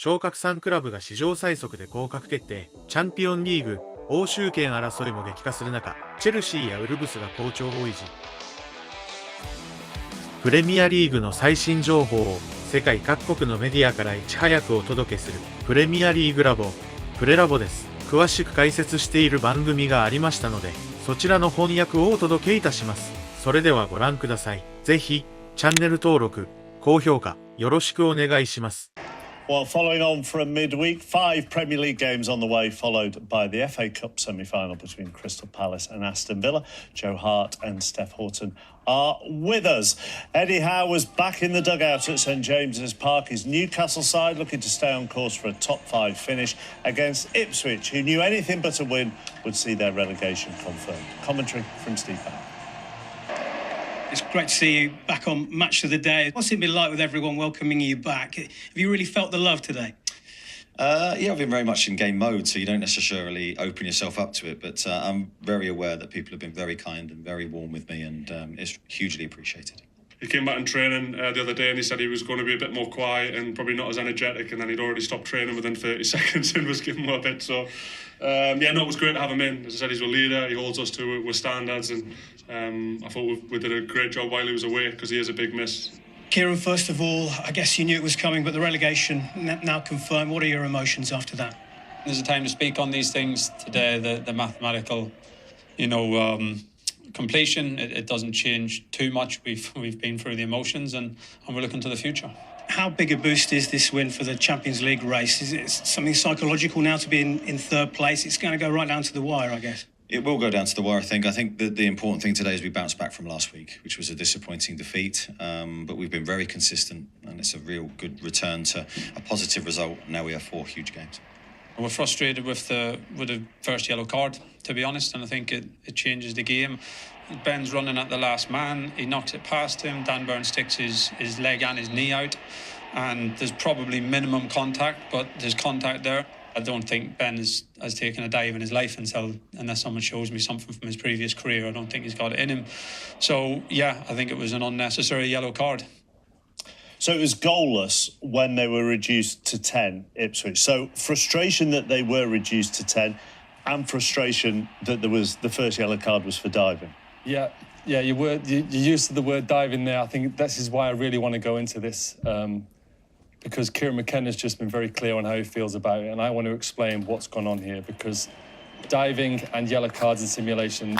昇格3クラブが史上最速で降格決定。チャンピオンリーグ、欧州圏争いも激化する中、チェルシーやウルブスが好調を維持。プレミアリーグの最新情報を世界各国のメディアからいち早くお届けするプレミアリーグラボ、プレラボです。詳しく解説している番組がありましたので、そちらの翻訳をお届けいたします。それではご覧ください。ぜひ、チャンネル登録、高評価、よろしくお願いします。Well, following on from midweek, 5 Premier League games on the way, followed by the FA Cup semi-final between Crystal Palace and Aston Villa. Joe Hart and Steph Houghton are with us. Eddie Howe was back in the dugout at St James's Park. His Newcastle side looking to stay on course for a top 5 finish against Ipswich, who knew anything but a win would see their relegation confirmed. Commentary from Steve Barrett. It's great to see you back on Match of the Day. What's it been like with everyone welcoming you back? Have you really felt the love today? Yeah, I've been very much in game mode, so you don't necessarily open yourself up to it, but I'm very aware that people have been very kind and very warm with me, and it's hugely appreciated. He came back in training the other day and he said he was going to be a bit more quiet and probably not as energetic, and then he'd already stopped training within 30 seconds and was giving him a bit. So, it was great to have him in. As I said, he's a leader, he holds us to with standards, and I thought we did a great job while he was away, because he is a big miss. Kieran, first of all, I guess you knew it was coming, but the relegation now confirmed. What are your emotions after that? There's a time to speak on these things today, the mathematical, completion, it doesn't change too much. We've been through the emotions and we're looking to the future. How big a boost is this win for the Champions League race? Is it something psychological now to be in third place? It's going to go right down to the wire, I guess. It will go down to the wire, I think. I think that the important thing today is we bounced back from last week, which was a disappointing defeat. But we've been very consistent, and it's a real good return to a positive result. Now we have 4 huge games. We're frustrated with the first yellow card, to be honest, and I think it changes the game. Ben's running at the last man, he knocks it past him, Dan Burn sticks his leg and his knee out, and there's probably minimum contact, but there's contact there. I don't think Ben has taken a dive in his life unless someone shows me something from his previous career. I don't think he's got it in him. So, yeah, I think it was an unnecessary yellow card. So it was goalless when they were reduced to 10, Ipswich. So frustration that they were reduced to 10, and frustration that the first yellow card was for diving. Yeah, you used the word diving there. I think this is why I really want to go into this, because Kieran McKenna's just been very clear on how he feels about it, and I want to explain what's gone on here, because diving and yellow cards in simulation,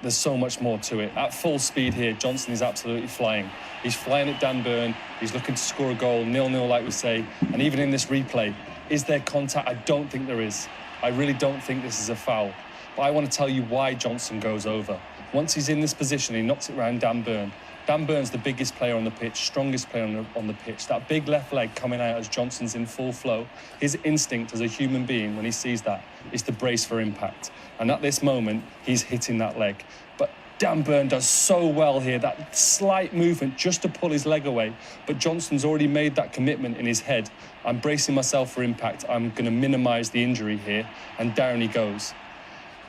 there's so much more to it. At full speed here, Johnson is absolutely flying. He's flying at Dan Burn. He's looking to score a goal, 0-0 like we say. And even in this replay, is there contact? I don't think there is. I really don't think this is a foul. But I want to tell you why Johnson goes over. Once he's in this position, he knocks it around Dan Burn. Dan Burn's the biggest player on the pitch, strongest player on the pitch. That big left leg coming out as Johnson's in full flow. His instinct as a human being when he sees that is to brace for impact. And at this moment, he's hitting that leg. But Dan Burn does so well here, that slight movement just to pull his leg away. But Johnson's already made that commitment in his head. I'm bracing myself for impact. I'm going to minimise the injury here. And down he goes.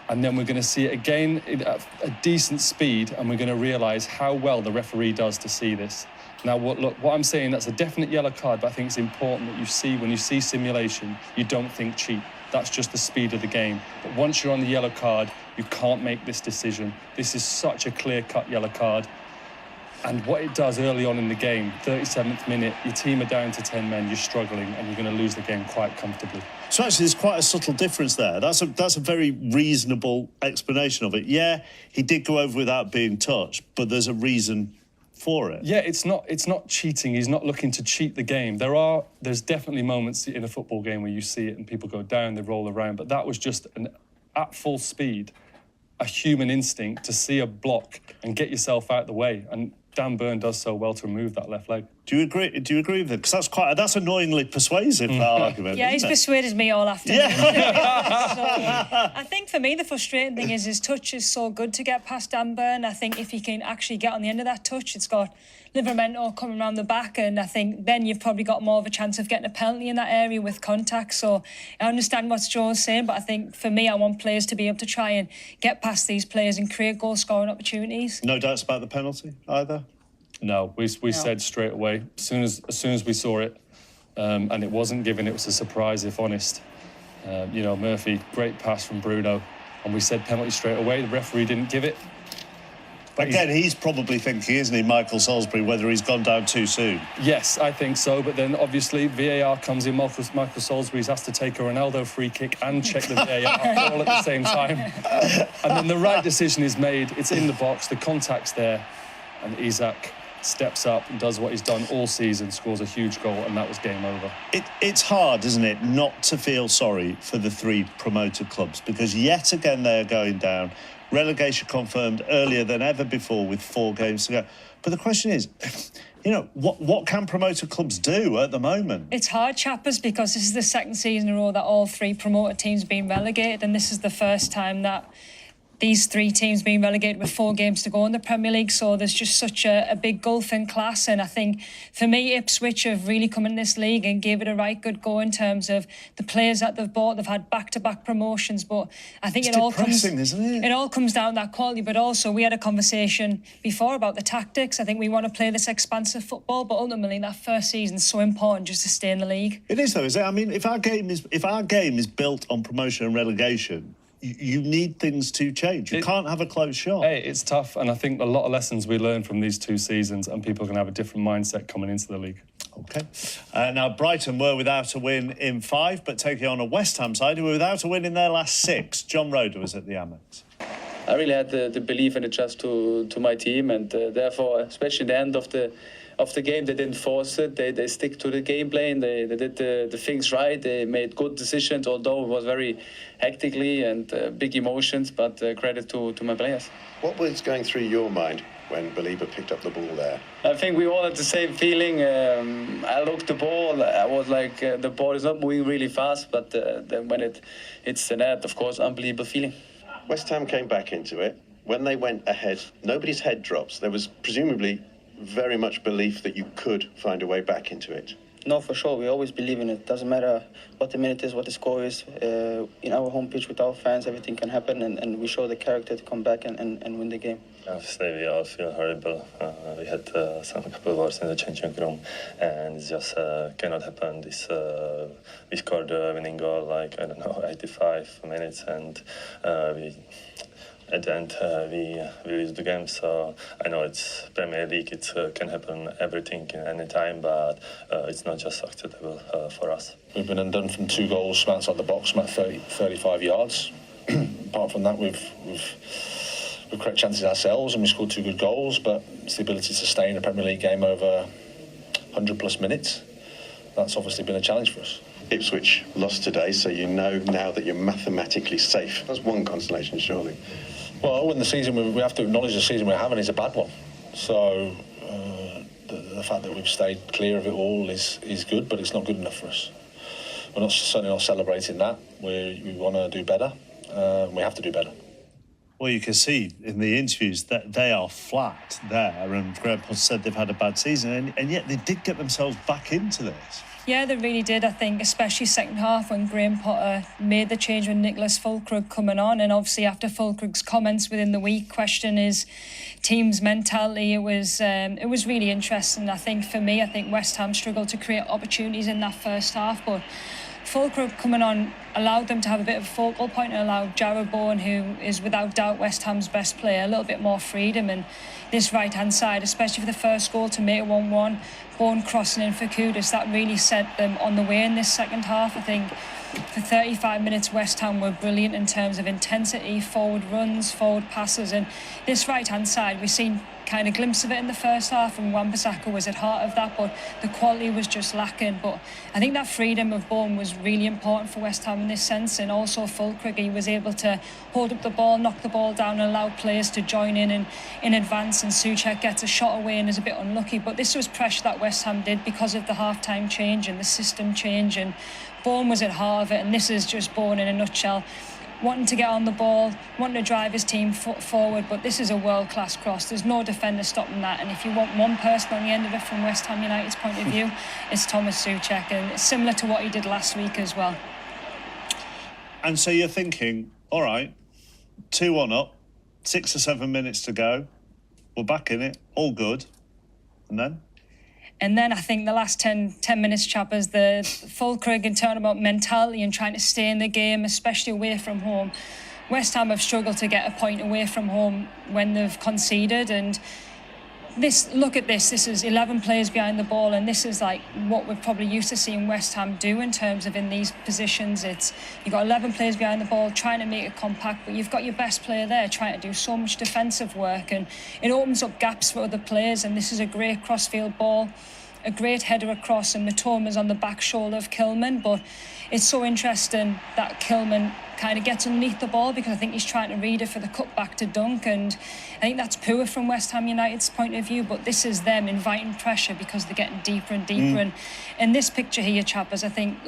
And then we're going to see it again at a decent speed, and we're going to realise how well the referee does to see this. Now, what I'm saying, that's a definite yellow card, but I think it's important that you see, when you see simulation, you don't think cheap. That's just the speed of the game. But once you're on the yellow card, you can't make this decision. This is such a clear-cut yellow card. And what it does early on in the game, 37th minute, your team are down to 10 men, you're struggling, and you're going to lose the game quite comfortably. So actually there's quite a subtle difference there. That's a very reasonable explanation of it. Yeah, he did go over without being touched, but there's a reason for it. Yeah, it's not cheating. He's not looking to cheat the game. There's definitely moments in a football game where you see it and people go down, they roll around, but that was just at full speed, a human instinct to see a block and get yourself out the way. And Dan Burn does so well to remove that left leg. Do you agree with it? Because that's annoyingly persuasive, that argument. Yeah, he's persuaded me all afternoon. Yeah. So, I think for me the frustrating thing is his touch is so good to get past Dan Burn. I think if he can actually get on the end of that touch, it's got Livramento coming around the back, and I think then you've probably got more of a chance of getting a penalty in that area with contact. So I understand what Joe's saying, but I think for me, I want players to be able to try and get past these players and create goal-scoring opportunities. No doubts about the penalty either? No, we said straight away, as soon as we saw it, and it wasn't given. It was a surprise, if honest. Murphy, great pass from Bruno, and we said penalty straight away. The referee didn't give it. Again, he's probably thinking, isn't he, Michael Salisbury, whether he's gone down too soon? Yes, I think so. But then, obviously, VAR comes in. Michael Salisbury's has to take a Ronaldo free kick and check the VAR all at the same time. And then the right decision is made. It's in the box. The contact's there. And Isak steps up and does what he's done all season, scores a huge goal, and that was game over. It's hard, isn't it, not to feel sorry for the 3 promoted clubs, because yet again they're going down. Relegation confirmed earlier than ever before with 4 games to go. But the question is, what can promoted clubs do at the moment? It's hard, chappers, because this is the second season in a row that all 3 promoted teams have been relegated, and this is the first time that these 3 teams being relegated with 4 games to go in the Premier League. So there's just such a big gulf in class. And I think, for me, Ipswich have really come in this league and gave it a right good go in terms of the players that they've bought. They've had back-to-back promotions. But I think it's depressing, isn't it? It all comes down to that quality. But also, we had a conversation before about the tactics. I think we want to play this expansive football. But ultimately, that first season is so important just to stay in the league. It is, though, is it? I mean, if our game is built on promotion and relegation, you need things to change. You can't have a closed shop. Hey, it's tough, and I think a lot of lessons we learned from these 2 seasons, and people can have a different mindset coming into the league. OK. Now, Brighton were without a win in 5, but taking on a West Ham side who were without a win in their last 6. John Roeder was at the Amex. I really had the belief and the trust to my team, and therefore, especially at the end of the game, they didn't force it. They stick to the game plan. They did the things right. They made good decisions, although it was very hectically and big emotions, but credit to my players. What was going through your mind when Belieber picked up the ball there? I think we all had the same feeling. I looked the ball. I was like, the ball is not moving really fast, but then when it hits the net, of course, unbelievable feeling. West Ham came back into it. When they went ahead, nobody's head drops. There was presumably very much belief that you could find a way back into it. No, for sure. We always believe in it. Doesn't matter what the minute is, what the score is. In our home pitch with our fans, everything can happen, and we show the character to come back and win the game. Obviously, we all feel horrible. We had a couple of hours in the changing room, and it just cannot happen. We scored the winning goal, 85 minutes, and at the end, we lose the game. So I know it's Premier League. It can happen everything in any time, but it's not just acceptable for us. We've been undone from 2 goals from outside the box, from 35 yards. Apart from that, we've created chances ourselves, and we scored 2 good goals. But it's the ability to sustain a Premier League game over 100+ minutes. That's obviously been a challenge for us. Ipswich lost today, so you know now that you're mathematically safe. That's one consolation, surely. Well, in the season, we have to acknowledge the season we're having is a bad one. So the fact that we've stayed clear of it all is good, but it's not good enough for us. We're certainly not celebrating that. We want to do better. We have to do better. Well, you can see in the interviews that they are flat there, and Graham Potter said they've had a bad season, and yet they did get themselves back into this. Yeah, they really did, I think, especially second half when Graham Potter made the change with Nicholas Fulkrug coming on. And obviously after Fulkrug's comments within the week, question his team's mentality, it was really interesting. I think for me, West Ham struggled to create opportunities in that first half, but Fulkrug coming on allowed them to have a bit of a focal point and allowed Jarrod Bowen, who is without doubt West Ham's best player, a little bit more freedom. And this right-hand side, especially for the first goal to make it 1-1, Bowen crossing in for Kudus, that really set them on the way in this second half. I think for 35 minutes, West Ham were brilliant in terms of intensity, forward runs, forward passes. And this right-hand side, we've seen kind of glimpse of it in the first half, and Wan-Bissaka was at heart of that, but the quality was just lacking. But I think that freedom of Bowen was really important for West Ham in this sense, and also Fulkrug, he was able to hold up the ball, knock the ball down, and allow players to join in advance, and Souček gets a shot away and is a bit unlucky. But this was pressure that West Ham did because of the half-time change and the system change, and Bowen was at heart of it, and this is just Bowen in a nutshell. Wanting to get on the ball, wanting to drive his team forward, but this is a world-class cross. There's no defender stopping that, and if you want one person on the end of it from West Ham United's point of view, it's Thomas Souček, and it's similar to what he did last week as well. And so you're thinking, all right, 2-1 up, 6 or 7 minutes to go, we're back in it, all good, and then? And then I think the last 10 minutes, chappers, the Fulkrug and talking about mentality and trying to stay in the game, especially away from home. West Ham have struggled to get a point away from home when they've conceded. And look at this. This is 11 players behind the ball, and this is like what we're probably used to seeing West Ham do in terms of in these positions. You've got 11 players behind the ball trying to make it compact, but you've got your best player there trying to do so much defensive work, and it opens up gaps for other players. And this is a great crossfield ball, a great header across, and Mitoma's on the back shoulder of Kilman. But it's so interesting that Kilman kind of gets underneath the ball, because I think he's trying to read it for the cutback to dunk, and I think that's poor from West Ham United's point of view. But this is them inviting pressure because they're getting deeper and deeper. And in this picture here, chappers, I think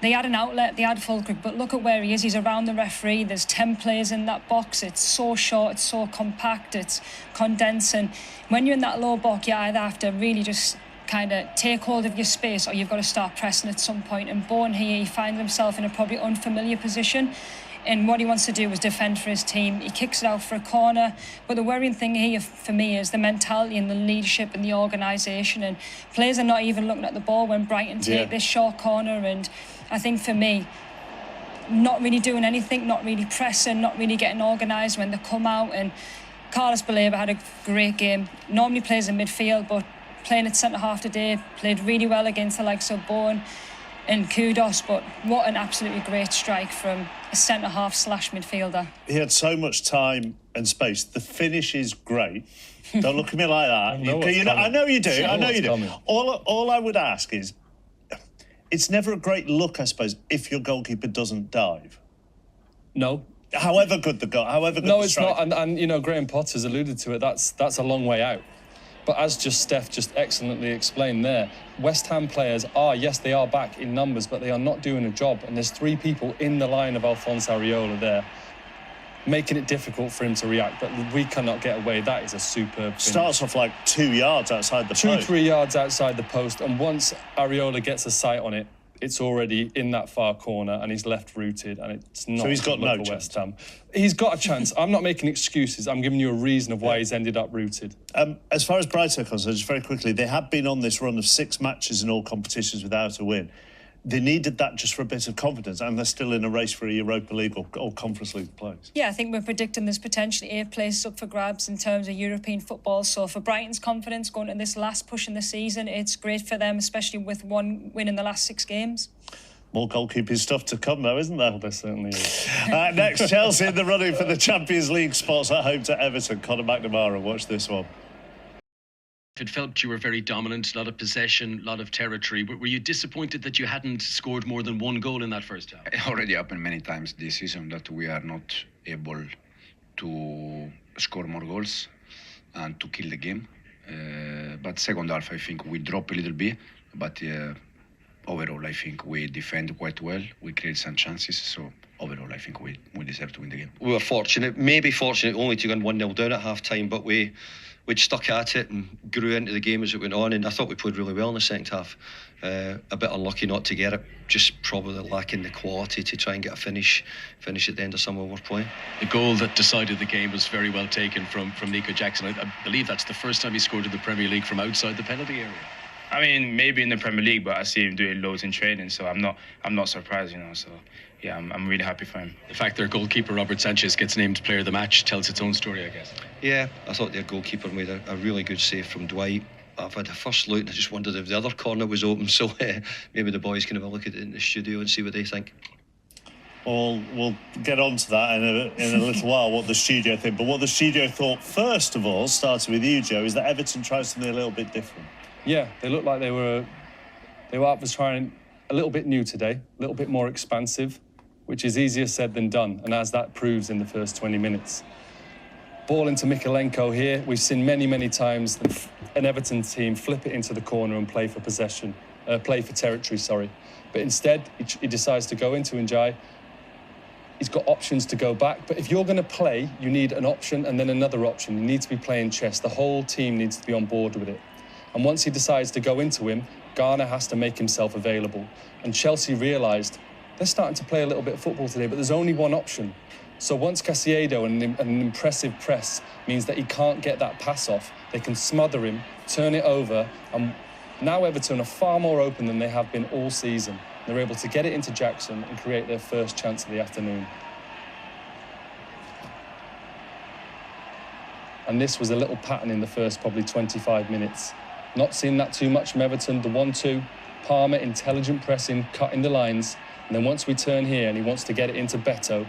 they had an outlet, they had Fulkrug, but look at where he is. He's around the referee. There's 10 players in that box. It's so short, it's so compact, it's condensed. And when you're in that low block, you either have to really just kind of take hold of your space, or you've got to start pressing at some point. And Bourne here, he finds himself in a probably unfamiliar position, and what he wants to do is defend for his team. He kicks it out for a corner, but the worrying thing here for me is the mentality and the leadership and the organisation, and players are not even looking at the ball when Brighton take this short corner. And I think for me, not really doing anything, not really pressing, not really getting organised when they come out. And Carlos Baleba had a great game. Normally plays in midfield, but playing at centre-half today, played really well against the likes of Bourne, and kudos, but what an absolutely great strike from a centre-half / midfielder. He had so much time and space. The finish is great. Don't look at me like that. I know you do. I know you do. All I would ask is, it's never a great look, I suppose, if your goalkeeper doesn't dive. No. However good the goal, however good the strike. No, it's not. And you know, Graham Potter's alluded to it. That's a long way out. But as Steph excellently explained there, West Ham players are, yes, they are back in numbers, but they are not doing a job. And there's 3 people in the line of Alphonse Areola there, making it difficult for him to react. But we cannot get away. That is a superb finish. Starts off like 2 yards outside the post. 2-3 yards outside the post. And once Areola gets a sight on it, it's already in that far corner, and he's left rooted, and it's not. So he's got no chance. West Ham. He's got a chance. I'm not making excuses. I'm giving you a reason of why he's ended up rooted. As far as Brighton are concerned, just very quickly, they have been on this run of 6 matches in all competitions without a win. They needed that just for a bit of confidence, and they're still in a race for a Europa League or Conference League place. Yeah, I think we're predicting there's potentially 8 places up for grabs in terms of European football. So for Brighton's confidence going into this last push in the season, it's great for them, especially with 1 win in the last 6 games. More goalkeeping stuff to come, though, isn't there? Well, there certainly is. Next, Chelsea in the running for the Champions League spots at home to Everton. Conor McNamara, watch this one. It felt you were very dominant, a lot of possession, a lot of territory. Were you disappointed that you hadn't scored more than 1 goal in that first half? It already happened many times this season that we are not able to score more goals and to kill the game. But second half, I think we drop a little bit, but overall, I think we defend quite well. We create some chances, so overall, I think we deserve to win the game. We were fortunate, maybe fortunate only to go 1-0 down at half-time, but we'd stuck at it and grew into the game as it went on, and I thought we played really well in the second half. A bit unlucky not to get it, just probably lacking the quality to try and get a finish at the end of some of our play. The goal that decided the game was very well taken from Nico Jackson. I believe that's the first time he scored in the Premier League from outside the penalty area. I mean, maybe in the Premier League, but I see him doing loads in training, so I'm not surprised, you know. So yeah, I'm really happy for him. The fact their goalkeeper Robert Sanchez gets named Player of the Match tells its own story, I guess. Yeah, I thought their goalkeeper made a really good save from Dwight. I've had a first look and I just wondered if the other corner was open, so maybe the boys can have a look at it in the studio and see what they think. Well, we'll get on to that in a little while, what the studio think. But what the studio thought, first of all, starting with you, Joe, is that Everton tried something a little bit different. Yeah, they looked like they were up for trying a little bit new today, a little bit more expansive, which is easier said than done, and as that proves in the first 20 minutes. Ball into Mikalenko here. We've seen many times an Everton team flip it into the corner and play for territory, sorry. But instead, he decides to go into Njai. He's got options to go back, but if you're going to play, you need an option and then another option. You need to be playing chess. The whole team needs to be on board with it. And once he decides to go into him, Garner has to make himself available. And Chelsea realised they're starting to play a little bit of football today, but there's only one option. So once Caicedo and an impressive press means that he can't get that pass off, they can smother him, turn it over, and now Everton are far more open than they have been all season. They're able to get it into Jackson and create their first chance of the afternoon. And this was a little pattern in the first probably 25 minutes. Not seeing that too much from Everton. The 1-2, Palmer, intelligent pressing, cutting the lines. And then once we turn here and he wants to get it into Beto,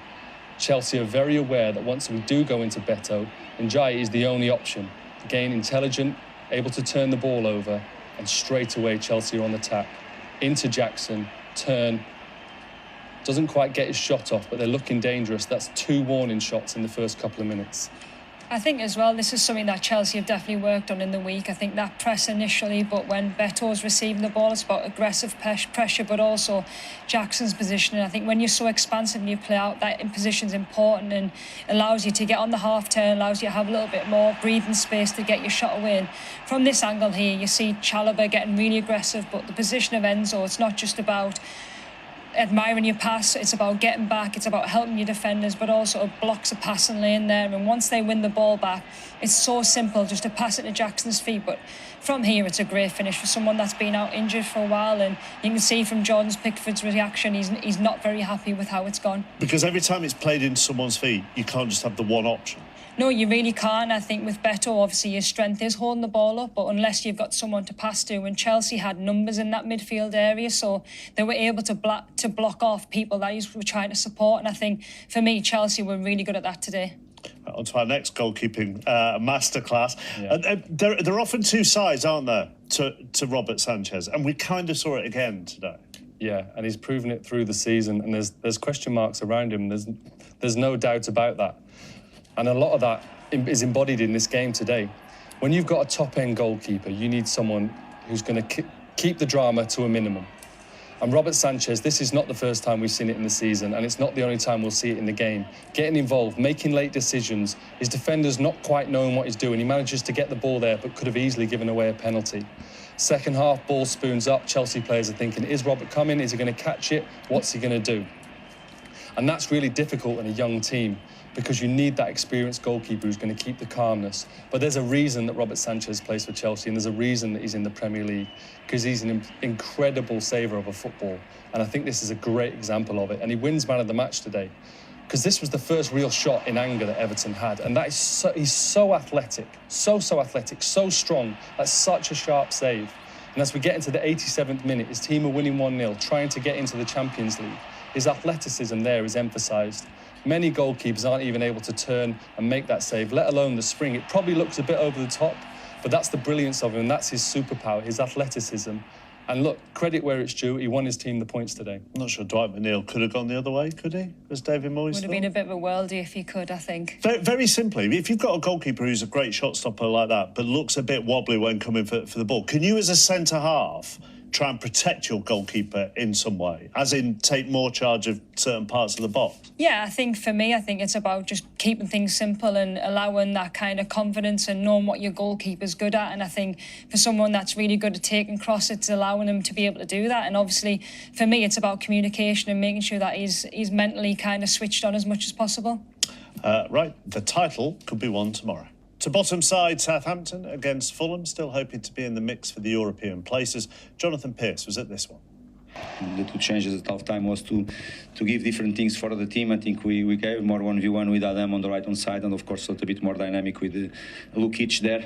Chelsea are very aware that once we do go into Beto, Ndiaye is the only option. Again, intelligent, able to turn the ball over, and straight away Chelsea are on the attack. Into Jackson, turn. Doesn't quite get his shot off, but they're looking dangerous. That's 2 warning shots in the first couple of minutes. I think as well, this is something that Chelsea have definitely worked on in the week. I think that press initially, but when Beto's receiving the ball, it's about aggressive pressure, but also Jackson's positioning. I think when you're so expansive and you play out, that position's important and allows you to get on the half turn, allows you to have a little bit more breathing space to get your shot away. And from this angle here, you see Chalobah getting really aggressive, but the position of Enzo, it's not just about admiring your pass, it's about getting back, it's about helping your defenders, but also blocks a passing lane there. And once they win the ball back, it's so simple just to pass it to Jackson's feet. But from here, it's a great finish for someone that's been out injured for a while. And you can see from Jordan Pickford's reaction, he's not very happy with how it's gone. Because every time it's played into someone's feet, you can't just have the one option. No, you really can't. I think with Beto, obviously, your strength is holding the ball up, but unless you've got someone to pass to, and Chelsea had numbers in that midfield area, so they were able to block off people that you were trying to support. And I think, for me, Chelsea were really good at that today. On to our next goalkeeping masterclass. Yeah. There are often 2 sides, aren't there, to Robert Sanchez, and we kind of saw it again today. Yeah, and he's proven it through the season, and there's question marks around him. There's no doubt about that. And a lot of that is embodied in this game today. When you've got a top-end goalkeeper, you need someone who's going to keep the drama to a minimum. And Robert Sanchez, this is not the first time we've seen it in the season, and it's not the only time we'll see it in the game. Getting involved, making late decisions, his defenders not quite knowing what he's doing. He manages to get the ball there, but could have easily given away a penalty. Second half, ball spoons up. Chelsea players are thinking, is Robert coming? Is he going to catch it? What's he going to do? And that's really difficult in a young team, because you need that experienced goalkeeper who's going to keep the calmness. But there's a reason that Robert Sanchez plays for Chelsea, and there's a reason that he's in the Premier League, because he's an incredible saver of a football. And I think this is a great example of it. And he wins man of the match today, because this was the first real shot in anger that Everton had. And that is he's so athletic, so athletic, so strong. That's such a sharp save. And as we get into the 87th minute, his team are winning 1-0, trying to get into the Champions League. His athleticism there is emphasised. Many goalkeepers aren't even able to turn and make that save, let alone the spring. It probably looks a bit over the top, but that's the brilliance of him, and that's his superpower, his athleticism. And look, credit where it's due, he won his team the points today. I'm not sure Dwight McNeil could have gone the other way, could he? As David Moyes Would have been a bit of a worldie if he could, I think. Very simply, if you've got a goalkeeper who's a great shot stopper like that, but looks a bit wobbly when coming for the ball, can you as a centre-half try and protect your goalkeeper in some way, as in take more charge of certain parts of the box? Yeah, I think for me, I think it's about just keeping things simple and allowing that kind of confidence and knowing what your goalkeeper's good at. And I think for someone that's really good at taking crosses, it's allowing him to be able to do that. And obviously, for me, it's about communication and making sure that he's mentally kind of switched on as much as possible. Right, the title could be won tomorrow. To bottom side, Southampton against Fulham, still hoping to be in the mix for the European places. Jonathan Pearce was at this one. The 2 changes at half time was to give different things for the team. I think we gave more 1v1 with Adam on the right-hand side, and of course a bit more dynamic with Lukic there.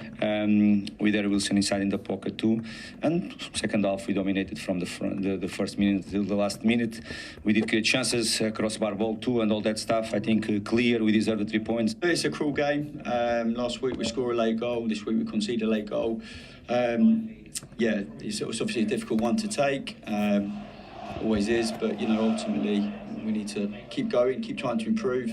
With Eric Wilson inside in the pocket too. And second half we dominated from the front, the first minute till the last minute. We did create chances, crossbar ball too, and all that stuff. I think clear, we deserve the 3 points. It's a cruel game. Last week we scored a late goal. This week we conceded a late goal. Yeah, it's obviously a difficult one to take. Always is, but ultimately we need to keep going, keep trying to improve.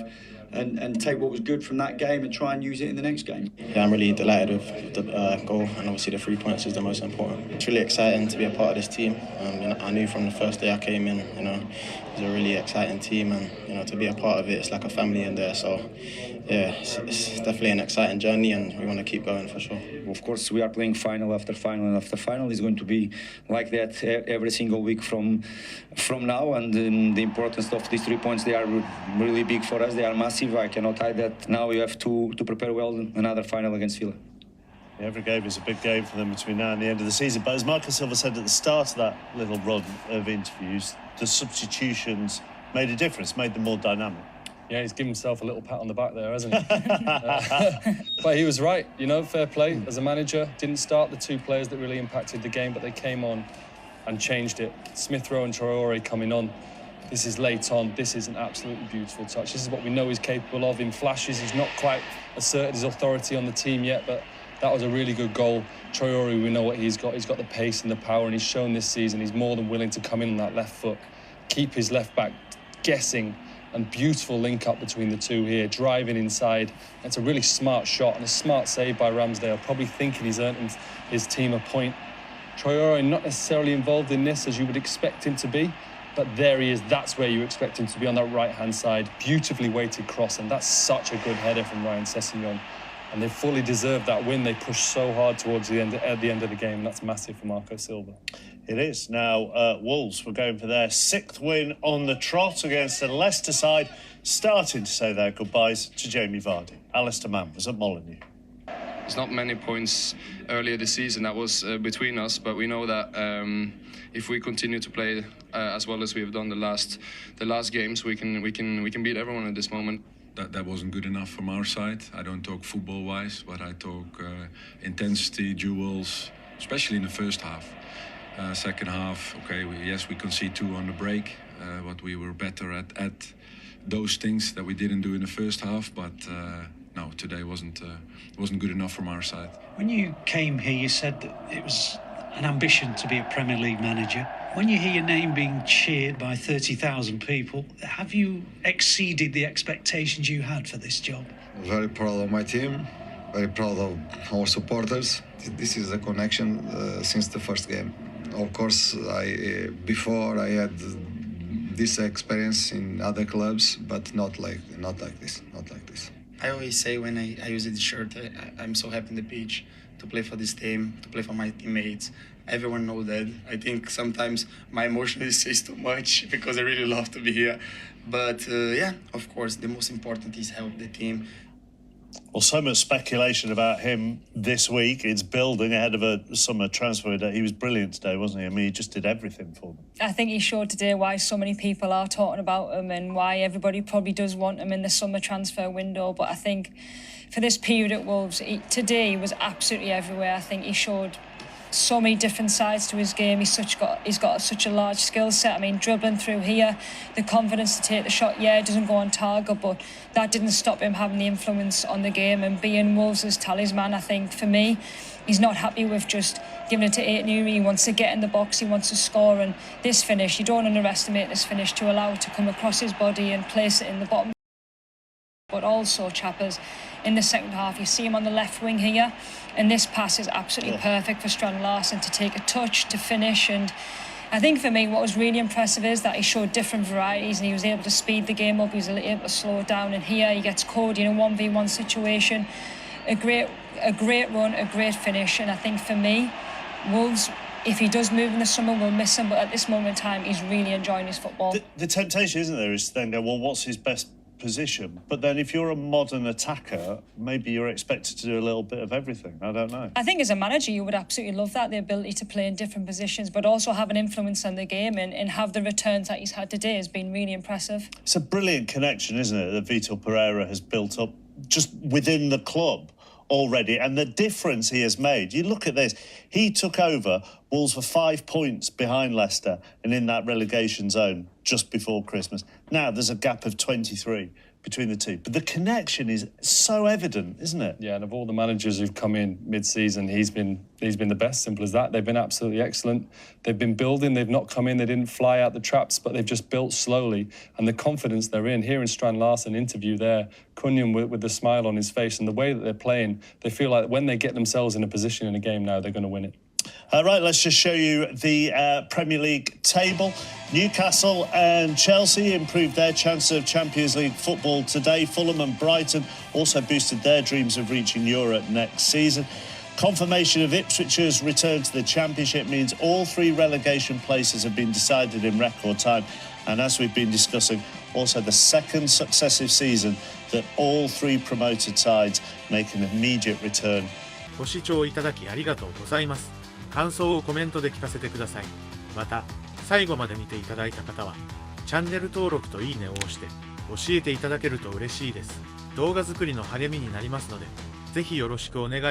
and take what was good from that game and try and use it in the next game. Yeah, I'm really delighted with the goal, and obviously the 3 points is the most important. It's really exciting to be a part of this team. I knew from the first day I came in, it's a really exciting team, and to be a part of it, it's like a family in there. So yeah, it's definitely an exciting journey, and we want to keep going for sure. Of course, we are playing final after final and after final. It's going to be like that every single week from now, and the importance of these 3 points, they are really big for us. They are massive. I cannot hide that. Now we have to prepare well another final against Villa. Every game is a big game for them between now and the end of the season. But as Marco Silva said at the start of that little run of interviews, the substitutions made a difference, made them more dynamic. Yeah, he's given himself a little pat on the back there, hasn't he? But he was right, fair play. As a manager, didn't start the 2 players that really impacted the game, but they came on and changed it. Smith Rowe and Traore coming on. This is late on. This is an absolutely beautiful touch. This is what we know he's capable of in flashes. He's not quite asserted his authority on the team yet, but that was a really good goal. Traore, we know what he's got. He's got the pace and the power, and he's shown this season he's more than willing to come in on that left foot, keep his left back guessing, and beautiful link up between the two here, driving inside. It's a really smart shot and a smart save by Ramsdale, probably thinking he's earned his team a point. Traore not necessarily involved in this as you would expect him to be, but there he is. That's where you expect him to be, on that right-hand side. Beautifully weighted cross, and that's such a good header from Ryan Sessegnon. And they fully deserved that win. They pushed so hard towards the end at the end of the game, and that's massive for Marco Silva. It is. Now, Wolves were going for their 6th win on the trot against the Leicester side, starting to say their goodbyes to Jamie Vardy. Alistair Mann was at Molineux. There's not many points earlier this season that was between us, but we know that if we continue to play as well as we have done the last games, we can beat everyone at this moment. That wasn't good enough from our side. I don't talk football-wise, but I talk intensity, duels, especially in the first half. Second half, okay, we concede 2 on the break, but we were better at those things that we didn't do in the first half. But no, today wasn't good enough from our side. When you came here, you said that it was an ambition to be a Premier League manager. When you hear your name being cheered by 30,000 people, have you exceeded the expectations you had for this job? Very proud of my team, very proud of our supporters. This is a connection since the first game. Of course, before I had this experience in other clubs, but not like this. I always say when I use the shirt, I'm so happy on the pitch to play for this team, to play for my teammates. Everyone knows that. I think sometimes my emotion is too much because I really love to be here. But yeah, of course, the most important is help the team. Well, so much speculation about him this week. It's building ahead of a summer transfer window. He was brilliant today, wasn't he? I mean, he just did everything for them. I think he showed today why so many people are talking about him and why everybody probably does want him in the summer transfer window. But I think for this period at Wolves, today he was absolutely everywhere. I think he showed so many different sides to his game. He's got such a large skill set. I mean, dribbling through here, the confidence to take the shot, yeah, it doesn't go on target, but that didn't stop him having the influence on the game and being Wolves' talisman. I think for me, he's not happy with just giving it to Aït-Nouri. He wants to get in the box, he wants to score, and this finish, you don't underestimate this finish, to allow it to come across his body and place it in the bottom. But also, Chappers, in the second half, you see him on the left wing here, and this pass is absolutely perfect for Strand Larsen to take a touch, to finish. And I think for me, what was really impressive is that he showed different varieties and he was able to speed the game up, he was able to slow it down. And here he gets Cody in a 1v1 situation. A great run, a great finish. And I think for me, Wolves, if he does move in the summer, we'll miss him. But at this moment in time, he's really enjoying his football. The temptation, isn't there, is to then go, well, what's his best position? But then if you're a modern attacker, maybe you're expected to do a little bit of everything. I don't know. I think as a manager, you would absolutely love that, the ability to play in different positions, but also have an influence on the game and have the returns that he's had today has been really impressive. It's a brilliant connection, isn't it, that Vitor Pereira has built up just within the club already, and the difference he has made. You look at this, he took over, Wolves were 5 points behind Leicester and in that relegation zone just before Christmas. Now there's a gap of 23 between the two. But the connection is so evident, isn't it? Yeah, and of all the managers who've come in mid-season, he's been the best. Simple as that. They've been absolutely excellent. They've been building. They've not come in. They didn't fly out the traps, but they've just built slowly. And the confidence they're in. Hearing Strand Larsen interview there, Cunningham with the smile on his face, and the way that they're playing, they feel like when they get themselves in a position in a game now, they're going to win it. Right, let's just show you the Premier League table. Newcastle and Chelsea improved their chances of Champions League football today. Fulham and Brighton also boosted their dreams of reaching Europe next season. Confirmation of Ipswich's return to the Championship means all 3 relegation places have been decided in record time. And as we've been discussing, also the second successive season that all 3 promoted sides make an immediate return. ご視聴いただきありがとうございます。感想をコメントで聞かせてください。また、最後まで見ていただいた方は、チャンネル登録といいねを押して教えていただけると嬉しいです。動画作りの励みになりますので、ぜひよろしくお願いします。